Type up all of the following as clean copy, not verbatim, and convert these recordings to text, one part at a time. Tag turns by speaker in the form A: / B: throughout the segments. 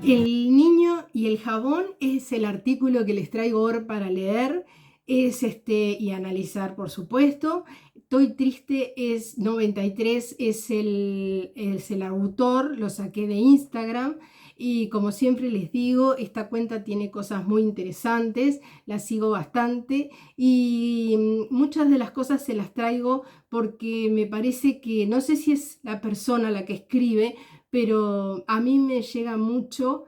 A: El niño y el jabón es el artículo que les traigo ahora para leer y analizar, por supuesto. Estoy triste es 93, es el autor, lo saqué de Instagram y como siempre les digo, esta cuenta tiene cosas muy interesantes, la sigo bastante y muchas de las cosas se las traigo porque me parece que, no sé si es la persona la que escribe, pero a mí me llega mucho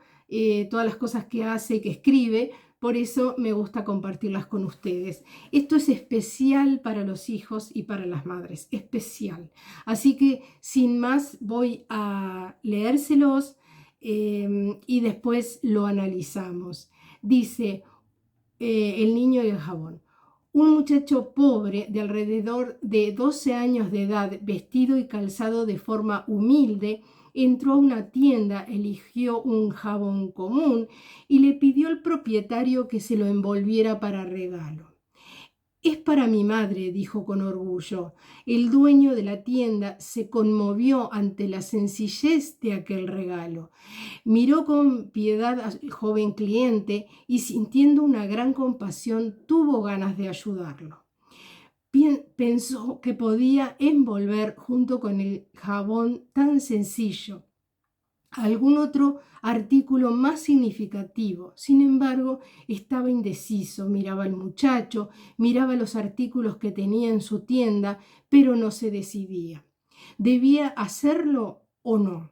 A: todas las cosas que hace y que escribe, por eso me gusta compartirlas con ustedes. Esto es especial para los hijos y para las madres, especial. Así que sin más voy a leérselos y después lo analizamos. Dice El niño y el jabón. Un muchacho pobre de alrededor de 12 años de edad, vestido y calzado de forma humilde, entró a una tienda, eligió un jabón común y le pidió al propietario que se lo envolviera para regalo. Es para mi madre, dijo con orgullo. El dueño de la tienda se conmovió ante la sencillez de aquel regalo. Miró con piedad al joven cliente y sintiendo una gran compasión tuvo ganas de ayudarlo. Pensó que podía envolver junto con el jabón tan sencillo algún otro artículo más significativo. Sin embargo, estaba indeciso, miraba al muchacho, miraba los artículos que tenía en su tienda, pero no se decidía. ¿Debía hacerlo o no?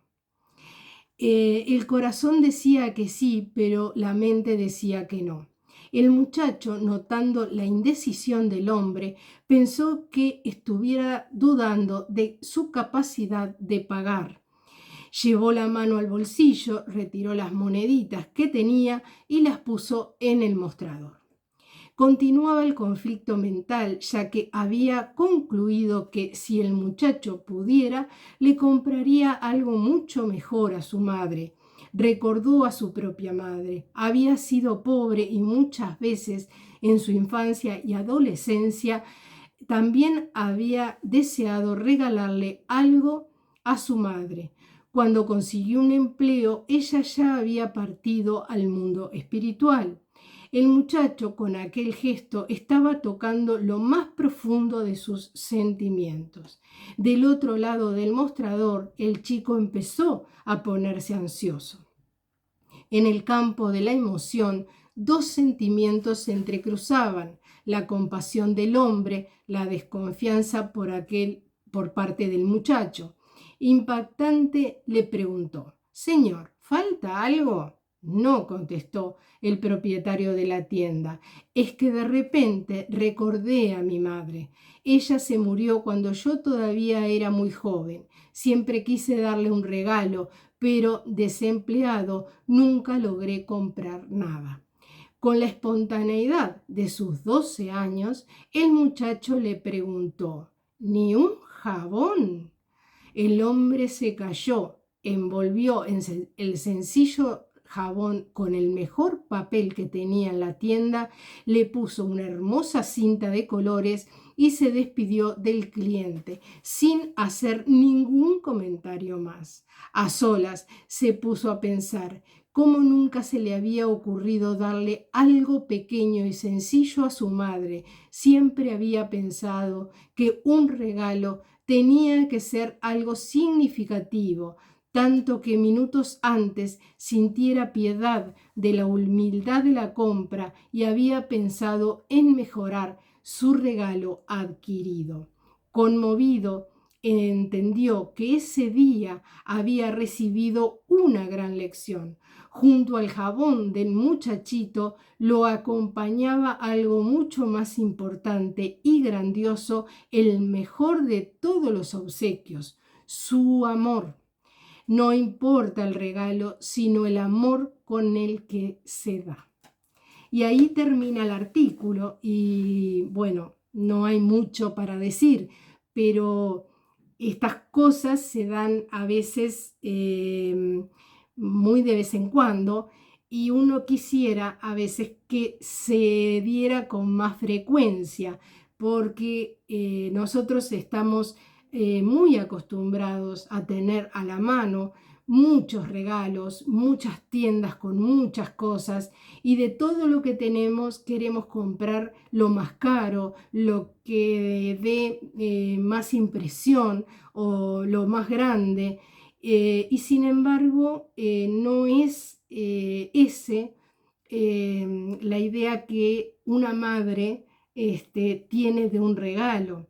A: El corazón decía que sí, pero la mente decía que no. El muchacho, notando la indecisión del hombre, pensó que estuviera dudando de su capacidad de pagar. Llevó la mano al bolsillo, retiró las moneditas que tenía y las puso en el mostrador. Continuaba el conflicto mental, ya que había concluido que si el muchacho pudiera, le compraría algo mucho mejor a su madre. Recordó a su propia madre. Había sido pobre y muchas veces en su infancia y adolescencia también había deseado regalarle algo a su madre. Cuando consiguió un empleo, ella ya había partido al mundo espiritual. El muchacho, con aquel gesto, estaba tocando lo más profundo de sus sentimientos. Del otro lado del mostrador, el chico empezó a ponerse ansioso. En el campo de la emoción, dos sentimientos se entrecruzaban: la compasión del hombre, la desconfianza por parte del muchacho. Impactante le preguntó: «Señor, ¿falta algo?». «No», contestó el propietario de la tienda, «es que de repente recordé a mi madre. Ella se murió cuando yo todavía era muy joven. Siempre quise darle un regalo, pero desempleado nunca logré comprar nada». Con la espontaneidad de sus 12 años, el muchacho le preguntó: «¿Ni un jabón?». El hombre se calló, envolvió el sencillo jabón con el mejor papel que tenía en la tienda, le puso una hermosa cinta de colores y se despidió del cliente sin hacer ningún comentario más. A solas se puso a pensar cómo nunca se le había ocurrido darle algo pequeño y sencillo a su madre. Siempre había pensado que un regalo tenía que ser algo significativo, tanto que minutos antes sintiera piedad de la humildad de la compra y había pensado en mejorar su regalo adquirido. Conmovido, entendió que ese día había recibido una gran lección. Junto al jabón del muchachito lo acompañaba algo mucho más importante y grandioso, el mejor de todos los obsequios: su amor. No importa el regalo, sino el amor con el que se da. Y ahí termina el artículo y bueno, no hay mucho para decir, pero estas cosas se dan a veces, muy de vez en cuando, y uno quisiera a veces que se diera con más frecuencia, porque nosotros estamos muy acostumbrados a tener a la mano muchos regalos, muchas tiendas con muchas cosas y de todo lo que tenemos queremos comprar lo más caro, lo que dé más impresión o lo más grande. Y sin embargo, no es la idea que una madre tiene de un regalo.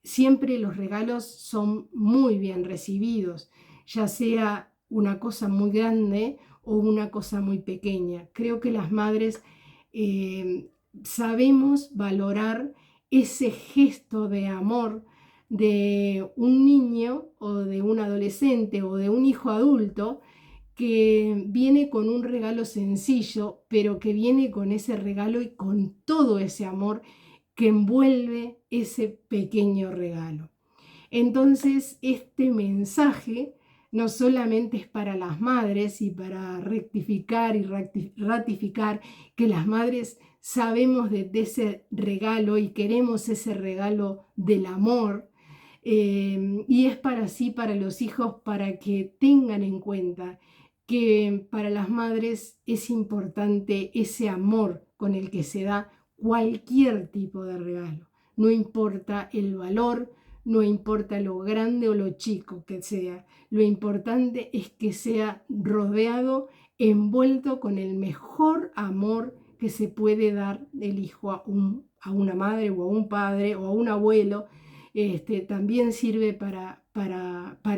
A: Siempre los regalos son muy bien recibidos, ya sea una cosa muy grande o una cosa muy pequeña. Creo que las madres sabemos valorar ese gesto de amor de un niño o de un adolescente o de un hijo adulto que viene con un regalo sencillo, pero que viene con ese regalo y con todo ese amor que envuelve ese pequeño regalo. Entonces, este mensaje no solamente es para las madres y para rectificar y ratificar que las madres sabemos de ese regalo y queremos ese regalo del amor, y es para sí, para los hijos, para que tengan en cuenta que para las madres es importante ese amor con el que se da cualquier tipo de regalo. No importa el valor, no importa lo grande o lo chico que sea. Lo importante es que sea rodeado, envuelto con el mejor amor que se puede dar el hijo a una madre o a un padre o a un abuelo. También sirve para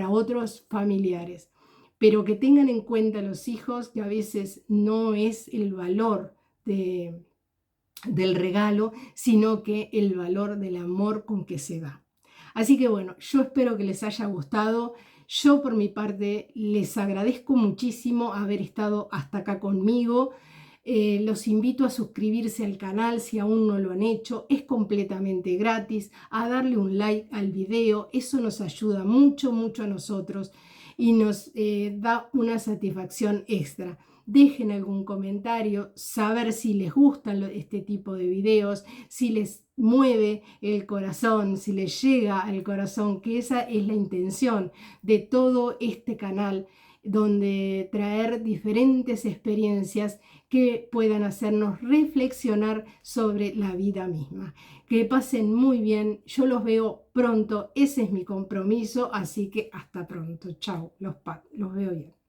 A: otros familiares. Pero que tengan en cuenta los hijos que a veces no es el valor del regalo, sino que el valor del amor con que se da. Así que bueno, yo espero que les haya gustado. Yo por mi parte les agradezco muchísimo haber estado hasta acá conmigo. Los invito a suscribirse al canal si aún no lo han hecho. Es completamente gratis. A darle un like al video. Eso nos ayuda mucho, mucho a nosotros y nos da una satisfacción extra. Dejen algún comentario, saber si les gustan este tipo de videos, si les mueve el corazón, si les llega al corazón, que esa es la intención de todo este canal, donde traer diferentes experiencias que puedan hacernos reflexionar sobre la vida misma. Que pasen muy bien, yo los veo pronto, ese es mi compromiso, así que hasta pronto, chao, los veo bien.